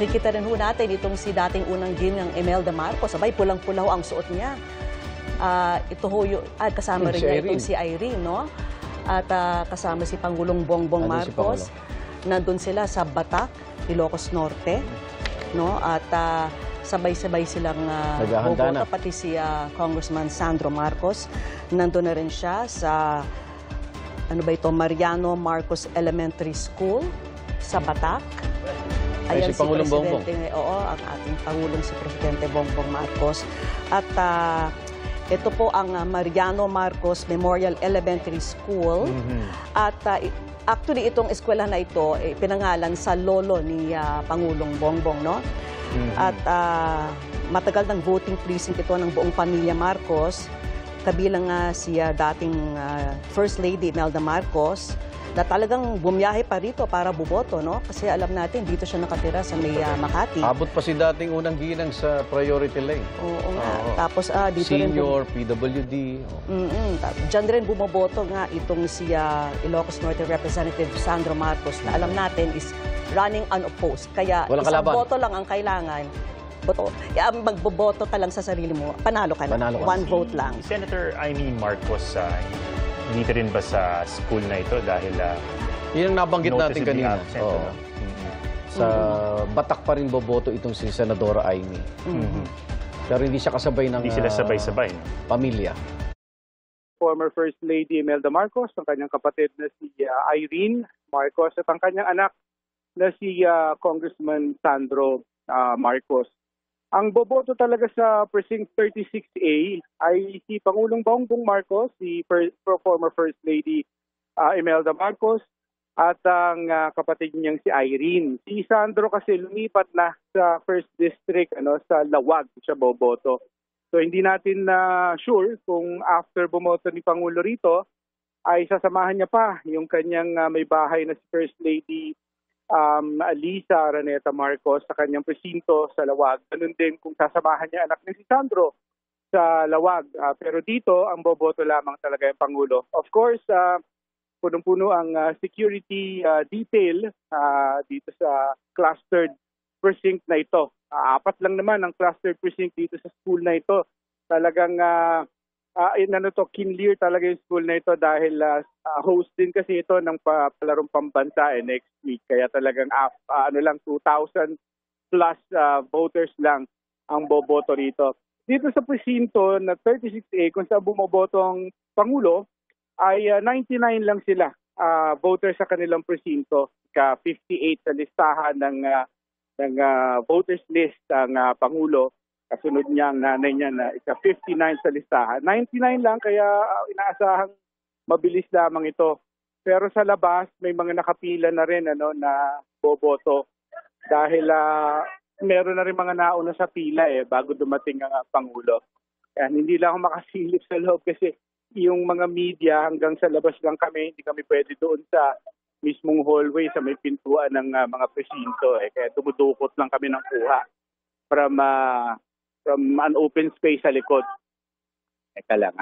Makikita rin ho natin itong si dating unang ginang Imelda Marcos. Sabay, pulang-pula ho ang suot niya. Ito ho yung, kasama rin Si niya Irene. itong si Irene, no? At kasama si Pangulong Bongbong Nandun si Marcos. Nandun sila sa Batac, Ilocos Norte, no? At sabay-sabay silang Naghahanda na. boboto, pati si Congressman Sandro Marcos. Nandun na rin siya sa Mariano Marcos Elementary School sa Batac. Ay, si Pangulong Bongbong. Oo, ang ating Pangulong si Presidente Bongbong Marcos. At ito po ang Mariano Marcos Memorial Elementary School. At actually, itong eskwela na ito, pinangalan sa lolo ni Pangulong Bongbong, no? At matagal ng voting precinct ito ng buong pamilya Marcos. Kabilang nga si dating First Lady Imelda Marcos, na talagang bumiyahe pa rito para buboto, no? Kasi alam natin, dito siya nakatira sa may Makati. Abot pa si dating unang ginang sa priority lane. Oo nga. Tapos dito Senior, PWD. Diyan rin bumoboto nga itong si Ilocos Norte Representative Sandro Marcos, na alam natin is running unopposed. Kaya Walang isang kalaban. boto lang ang kailangan. Magboboto ka lang sa sarili mo, panalo ka na. Panalo ka. One vote lang. Senator Amy Marcos, dito rin ba sa school na ito dahil Yun ang nabanggit natin noticeably kanina. absent, Oo. ano? Sa Batak pa rin boboto itong si Senadora Amy. Pero hindi siya kasabay ng Hindi sila sabay-sabay. pamilya. Former First Lady Imelda Marcos, ang kanyang kapatid na si Irene Marcos, at ang kanyang anak na si Congressman Sandro Marcos. Ang boboto talaga sa Precinct 36A ay si Pangulong Bongbong Marcos, si former First Lady Imelda Marcos, at ang kapatid niyang si Irene. Si Sandro kasi lumipat na sa First District, sa Lawag siya boboto. So hindi natin sure kung after bumoto ni Pangulo rito ay sasamahan niya pa yung kanyang may bahay na si First Lady Lisa Raneta Marcos sa kanyang presinto sa Lawag. Ganun din kung sasamahan niya anak ni si Sandro sa Lawag. Pero dito, ang boboto lamang talaga yung Pangulo. Of course, punong-puno ang security detail dito sa clustered precinct na ito. 4 lang naman ang clustered precinct dito sa school na ito. Talagang kinlear talaga yung school na ito dahil host din kasi ito ng palarong pambansa next week. Kaya talagang 2,000 plus voters lang ang boboto rito. Dito sa presinto na 36A, kung saan bumoboto ang Pangulo, ay 99 lang sila voters sa kanilang presinto. 58 sa listahan ng voters list ang Pangulo. Kasunod niya ang nanay niya na 59 sa listahan. 99 lang, kaya inaasahang mabilis lamang ito. Pero sa labas, may mga nakapila na rin na boboto. Dahil meron na rin mga nauna sa pila bago dumating ang Pangulo. Kaya hindi lang ako makasilip sa loob kasi yung mga media hanggang sa labas lang kami, hindi kami pwede doon sa mismong hallway sa may pintuan ng mga presinto. Kaya dumudukot lang kami ng kuha from an open space sa likod. Teka lang,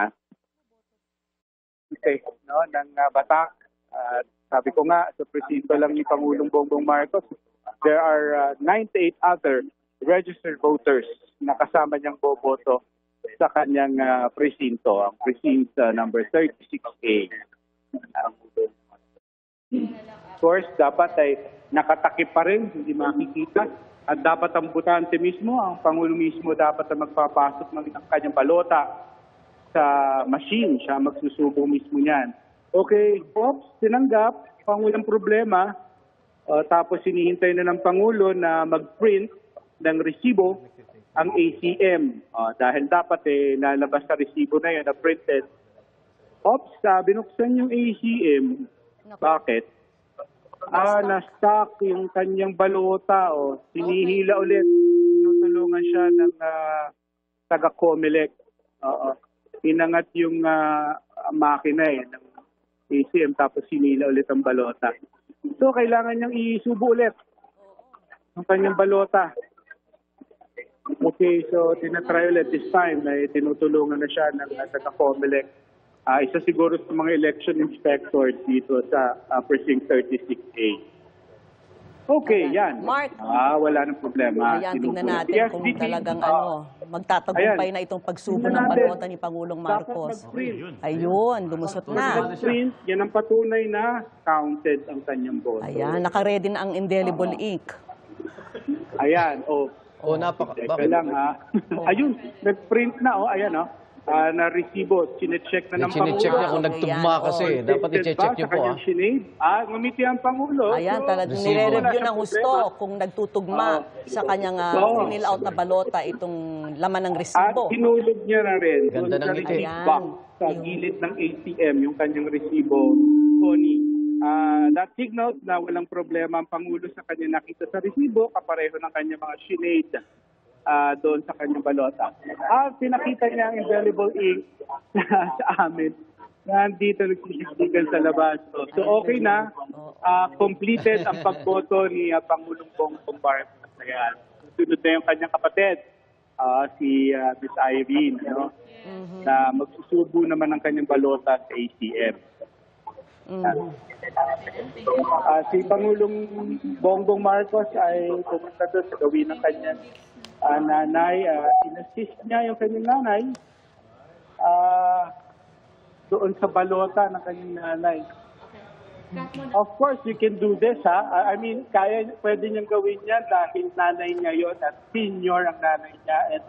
Okay, ng Batac. Sabi ko nga, sa presinto lang ni Pangulong Bongbong Marcos, there are 98 other registered voters na kasama niyang boboto sa kanyang presinto, ang precinct number 36A. Of course, dapat ay nakatakip pa rin, hindi makikita. At dapat ang botante mismo, ang Pangulo mismo dapat na magpapasok ng kanyang balota sa machine. Siya magsusubo mismo niyan. Okay, Pops, tinanggap, Pangulang problema. Tapos hinihintay na ng Pangulo na mag-print ng resibo ang ACM. Dahil dapat lalabas sa resibo na yun na printed. Pops, binuksan yung ACM. Bakit? Na-stock yung kanyang balota sinihila ulit. Tinutulungan siya ng taga-Comelec. Inangat yung makina ng ACM tapos sinila ulit ang balota. So, kailangan niyang isubo ulit ang kanyang balota. Okay, so tinatry ulit this time na tinutulungan na siya ng taga-Comelec. Isa siguro sa mga election inspectors dito sa Precinct 36A. Okay, yan. Mark. Wala nang problema. Ayan, tingnan Sinubulan. natin Yes, kung Vicky. talagang magtatagumpay ayan. na itong pagsubo Tingnan ng natin. balota ni Pangulong Dapat Marcos. mag-print. Ayun, lumusot na. Print, yan ang patunay na counted ang kanyang boto. Ayan, nakaredy na ang indelible ink. Ayan, O, napaka... Teka Bakit? lang ha. Ayun, nag-print na ayan na resibo, chinecheck na ng Chinecheck niya Pangulo. kung nagtugma Ayan, kasi. oh. Dapat i-check Ba niyo sa po, kanyang sinade? Ngumiti ang Pangulo. Ayan, talagang resibo. nire-review Wala ng siyang husto problema. kung nagtutugma sa kanyang Oo. fill out na balota itong laman ng At resibo. hinulog niya na rin Ganda doon sa ng ngiti. receipt Ayan. box sa gilid ng ATM yung kanyang resibo, Connie. That signals na walang problema ang Pangulo sa kanya nakita sa resibo, kapareho ng kanyang mga sinade doon sa kanyang balota. Pinakita niya ang indelible ink sa amin. Nandito nagsisisigan sa labas. So okay na. Completed ang pagboto ni Pangulong Bongbong Marcos. Ayan. Sunod na yung kanyang kapatid, si Ms. Irene, na magsusubo naman ng kanyang balota sa ACM. Si Pangulong Bongbong Marcos ay pumunta doon sa gawin ng kanyang nanay. Inassist niya yung kanyang nanay doon sa balota ng kanyang nanay. Of course, you can do this, I mean, pwede niyang gawin yan dahil nanay niya yun at senior ang nanay niya. And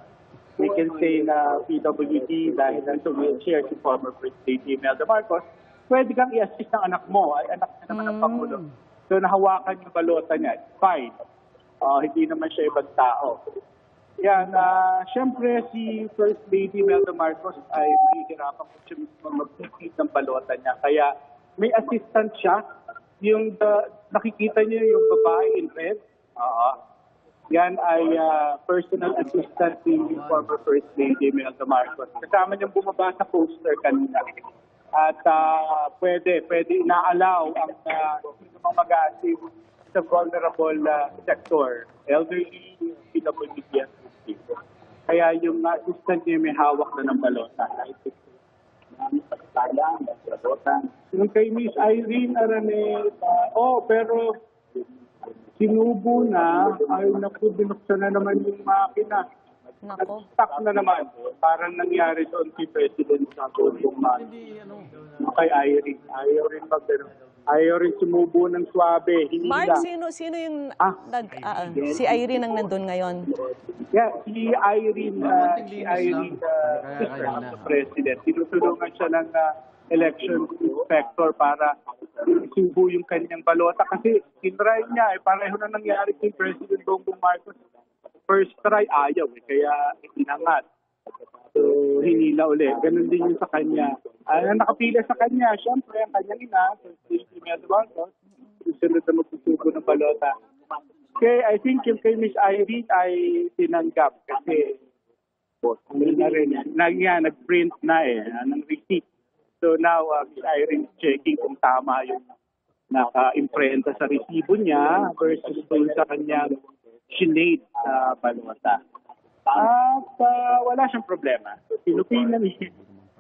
we can say na PWD dahil nasa wheelchair si former First Lady Imelda Marcos, pwede kang i-assist ng anak mo. Ay, anak niya naman ang Pangulo. So, nahawakan yung balota niya. It's fine. Hindi naman siya ibang tao. Yan, syempre si First Lady Imelda Marcos ay mahihirapan po siya mismo mag-complete ng balota niya. Kaya may assistant siya. Yung nakikita niyo yung babae in red. Yan ay personal assistant ni former First Lady Imelda Marcos. Kasama niyang bumaba sa poster kanina. At pwede inaalaw ang mga mag-a-assist sa vulnerable sector, elderly, PWD, at people. Kaya yung assistant niya may hawak na ng balota. Yung kay Miss Irene Aranel, pero sinubo na, ay naku, binuksan na naman yung makina. Nako. Stuck na naman. Parang nangyari doon si President sa Bongbong Marcos. Kay Irene. Ayaw rin sumubo ng swabe. Mark, sino yung si Irene ang nandun ngayon? Yeah, si Irene, sister of the President. Tinutulungan siya ng election inspector para subo yung kanyang balota. Kasi tinry niya, pareho na nangyari kay President Bongbong Marcos. First try, ayaw. Kaya inangat. So, hinila ulit. Ganun din yung sa kanya. Nakapila sa kanya, syempre, ang kanyang ina, si Imelda Marcos, susunod na magsusubo ng balota. Okay, I think yung kay Miss Irene ay tinanggap kasi na rin. Nag-print na ng receipt. So now, Miss Irene is checking kung tama yung naka-imprenta sa resibo niya versus dun sa kanyang sinade sa balota. At wala siyang problema. So, pinupinan ni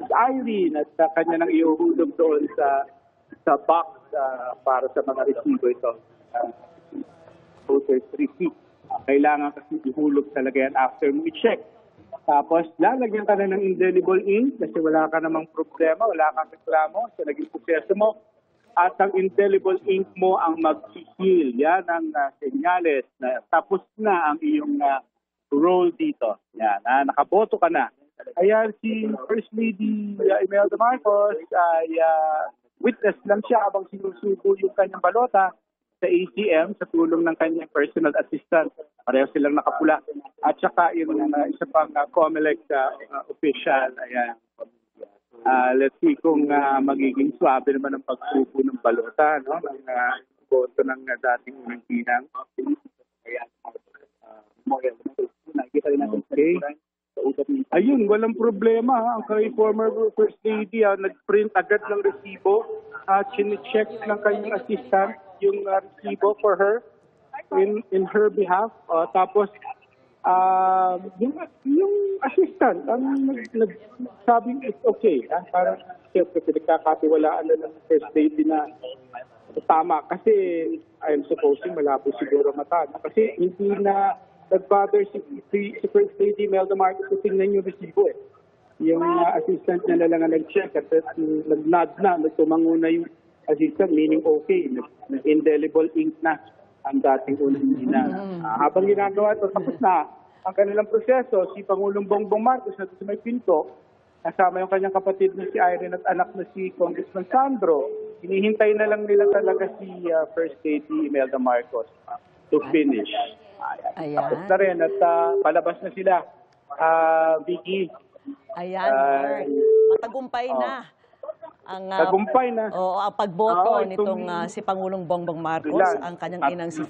Irene at kanya nang iuhulog doon sa box para sa mga resibo ito. Voter's receipt. Kailangan kasi ihulog talaga yan after mo i-check. Tapos lalagyan ka na ng indelible ink kasi wala ka namang problema, wala kang reklamo sa naging proseso mo. At ang indelible ink mo ang mag-seal. Yan ang senyales na tapos na ang iyong role dito. Yan, nakaboto ka na. Ayan, si First Lady Imelda Marcos ay witness lang siya habang sinusubo yung kanyang balota sa ACM sa tulong ng kanyang personal assistant. Pareho silang nakapula. At saka yung isa pang COMELEC official. Ayan. Let's see kung magiging swabe naman ang pagsubo ng balota, no? Ng boto ng dating unang ginang. Okay. Ayun, walang problema. Ang kay former First Lady, nag-print agad ng resibo at chinecheck ng kanyang assistant yung resibo for her in her behalf. Tapos, yung assistant, ang nagsabing it's okay. Parang siyempre, pinagkakatiwalaan na ng First Lady na Tama, kasi I'm supposing malabo siguro mata. Kasi hindi na nag-bother si First Lady Imelda Marcos kung tingnan yung resibo eh. Yung assistant niya na lang ang nag-check at nag-nod na, nagtumango na yung assistant, meaning okay, indelible ink na ang dating unang ina. Habang ginagawa ito, tapos na ang kanilang proseso, si Pangulong Bongbong Marcos na sa may pinto, kasama yung kanyang kapatid na si Irene at anak na si Congressman Sandro, hinihintay na lang nila talaga si First Lady Imelda Marcos to finish. Ayan. Tapos na rin at palabas na sila. Vicky. Ayan, Mark. Matagumpay na. Ang, Tagumpay na. ang pagboto Oo, nitong si Pangulong Bongbong Marcos, Ilan? ang kanyang inang si